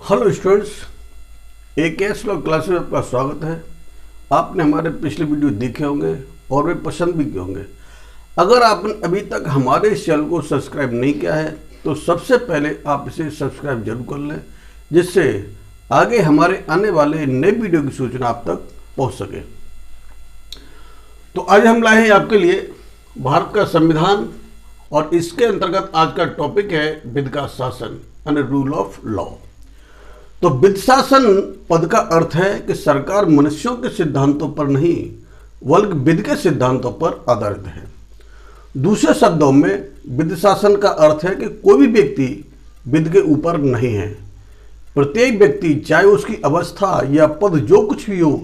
Hello students, AKS law class में आपका स्वागत है। आपने हमारे पिछले वीडियो देखे होंगे और वे पसंद भी किए होंगे। अगर आपने अभी तक हमारे इस चैनल को सब्सक्राइब नहीं किया है तो सबसे पहले आप इसे सब्सक्राइब जरूर कर लें, जिससे आगे हमारे आने वाले नए वीडियो की सूचना आप तक पहुंच सके। तो आज हम लाए हैं आपके लिए भारत का संविधान और इसके अंतर्गत आज का टॉपिक है विधि का शासन यानी रूल ऑफ लॉ। तो विधि शासन पद का अर्थ है कि सरकार मनुष्यों के सिद्धांतों पर नहीं बल्कि विधि के सिद्धांतों पर आधारित है। दूसरे शब्दों में विधि शासन का अर्थ है कि कोई भी व्यक्ति विधि के ऊपर नहीं है। प्रत्येक व्यक्ति, चाहे उसकी अवस्था या पद जो कुछ भी हो,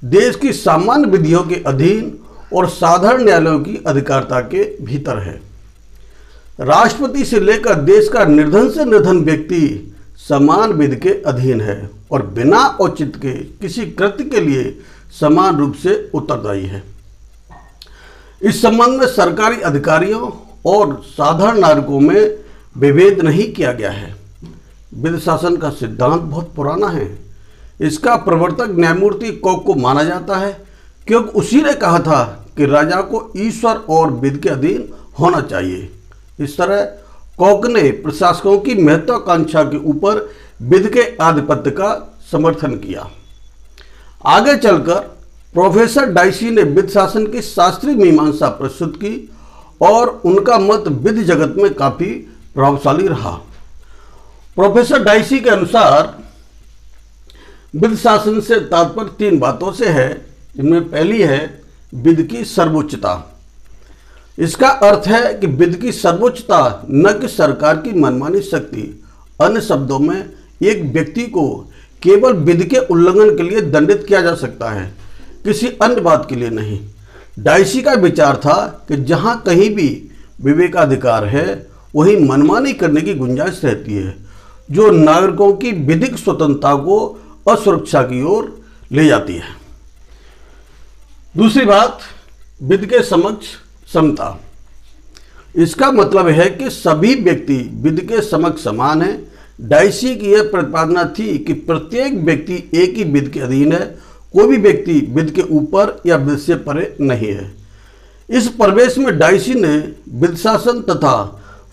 देश की सामान्य विधियों के अधीन और साधारण न्यायालयों की अधिकारिता के भीतर है। राष्ट्रपति से लेकर देश का निर्धन से निर्धन व्यक्ति समान विधि के अधीन है और बिना औचित्य के किसी कृत्य के लिए समान रूप से उत्तरदायी है। इस संबंध में सरकारी अधिकारियों और साधारण नागरिकों में विभेद नहीं किया गया है। विधि शासन का सिद्धांत बहुत पुराना है। इसका प्रवर्तक न्यायमूर्ति कॉक को माना जाता है, क्योंकि उसी ने कहा था कि राजा को ईश्वर और विधि के अधीन होना चाहिए। इस तरह कॉक ने प्रशासकों की महत्वाकांक्षा के ऊपर विधि के आधिपत्य का समर्थन किया। आगे चलकर प्रोफेसर डाइसी ने विधि शासन की शास्त्रीय मीमांसा प्रस्तुत की और उनका मत विधि जगत में काफी प्रभावशाली रहा। प्रोफेसर डाइसी के अनुसार विधि शासन से तात्पर्य तीन बातों से है, जिनमें पहली है विधि की सर्वोच्चता। इसका अर्थ है कि विधि की सर्वोच्चता न कि सरकार की मनमानी शक्ति, अन्य शब्दों में एक व्यक्ति को केवल विधि के उल्लंघन के लिए दंडित किया जा सकता है, किसी अन्य बात के लिए नहीं। डाइसी का विचार था कि जहां कहीं भी विवेकाधिकार है वहीं मनमानी करने की गुंजाइश रहती है, जो नागरिकों की विधिक स्वतंत्रता को असुरक्षा की ओर ले जाती है। दूसरी बात, विधि के समक्ष समता। इसका मतलब है कि सभी व्यक्ति विधि के समक्ष समान हैं। डाइसी की यह प्रतिपादना थी कि प्रत्येक व्यक्ति एक ही विधि के अधीन है, कोई भी व्यक्ति विधि के ऊपर या विधि से परे नहीं है। इस प्रवेश में डाइसी ने विधि शासन तथा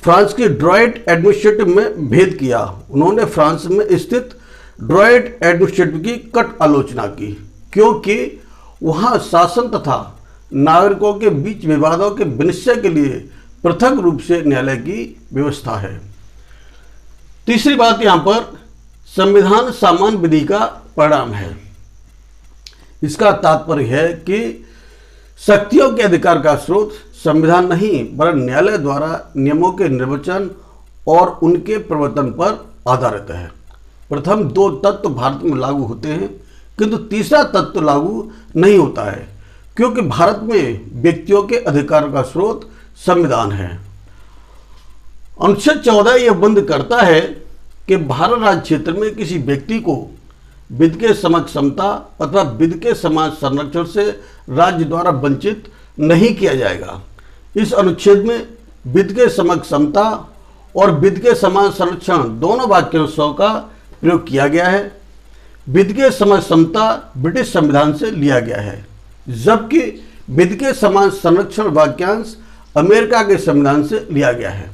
फ्रांस की ड्रॉइट एडमिनिस्ट्रेटिव में भेद किया। उन्होंने फ्रांस में स्थित ड्रॉइट एडमिनिस्ट्रेटिव की कट आलोचना की, क्योंकि वहाँ शासन तथा नागरिकों के बीच विवादों के विनिश्चय के लिए पृथक रूप से न्यायालय की व्यवस्था है। तीसरी बात, यहाँ पर संविधान सामान्य विधि का परिणाम है। इसका तात्पर्य है कि शक्तियों के अधिकार का स्रोत संविधान नहीं बल्कि न्यायालय द्वारा नियमों के निर्वचन और उनके प्रवर्तन पर आधारित है। प्रथम दो तत्व भारत में लागू होते हैं, किंतु तीसरा तत्व लागू नहीं होता है, क्योंकि भारत में व्यक्तियों के अधिकार का स्रोत संविधान है। अनुच्छेद 14 यह बंद करता है कि भारत राज्य क्षेत्र में किसी व्यक्ति को विधि के समक्ष समता अथवा विधि के समान संरक्षण से राज्य द्वारा वंचित नहीं किया जाएगा। इस अनुच्छेद में विधि के समक्ष समता और विधि के समान संरक्षण दोनों वाक्यांशों का प्रयोग किया गया है। विधि के समक्ष समता ब्रिटिश संविधान से लिया गया है, जबकि विधि के समान संरक्षण वाक्यांश अमेरिका के संविधान से लिया गया है।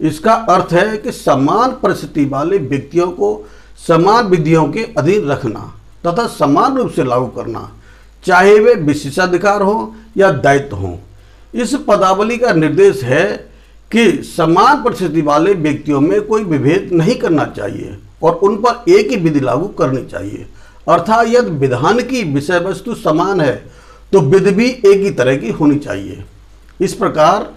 इसका अर्थ है कि समान परिस्थिति वाले व्यक्तियों को समान विधियों के अधीन रखना तथा समान रूप से लागू करना, चाहे वे विशेषाधिकार हो या दायित्व हो। इस पदावली का निर्देश है कि समान परिस्थिति वाले व्यक्तियों में कोई विभेद नहीं करना चाहिए और उन पर एक ही विधि लागू करनी चाहिए। अर्थात यदि विधान की विषय वस्तु समान है तो विधि भी एक ही तरह की होनी चाहिए। इस प्रकार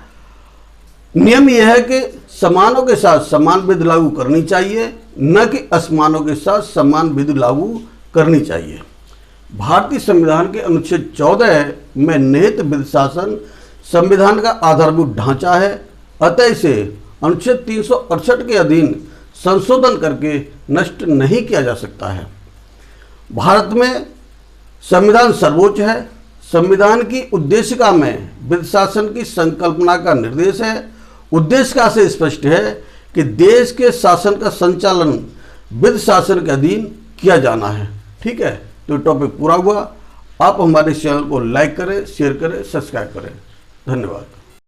नियम यह है कि समानों के साथ समान विधि लागू करनी चाहिए, न कि असमानों के साथ समान विधि लागू करनी चाहिए। भारतीय संविधान के अनुच्छेद 14 में निहित विधि शासन संविधान का आधारभूत ढांचा है। अतः इसे अनुच्छेद 368 के अधीन संशोधन करके नष्ट नहीं किया जा सकता है। भारत में संविधान सर्वोच्च है। संविधान की उद्देशिका में विधि शासन की संकल्पना का निर्देश है। उद्देशिका से स्पष्ट है कि देश के शासन का संचालन विधि शासन के अधीन किया जाना है। ठीक है, तो टॉपिक पूरा हुआ। आप हमारे चैनल को लाइक करें, शेयर करें, सब्सक्राइब करें। धन्यवाद।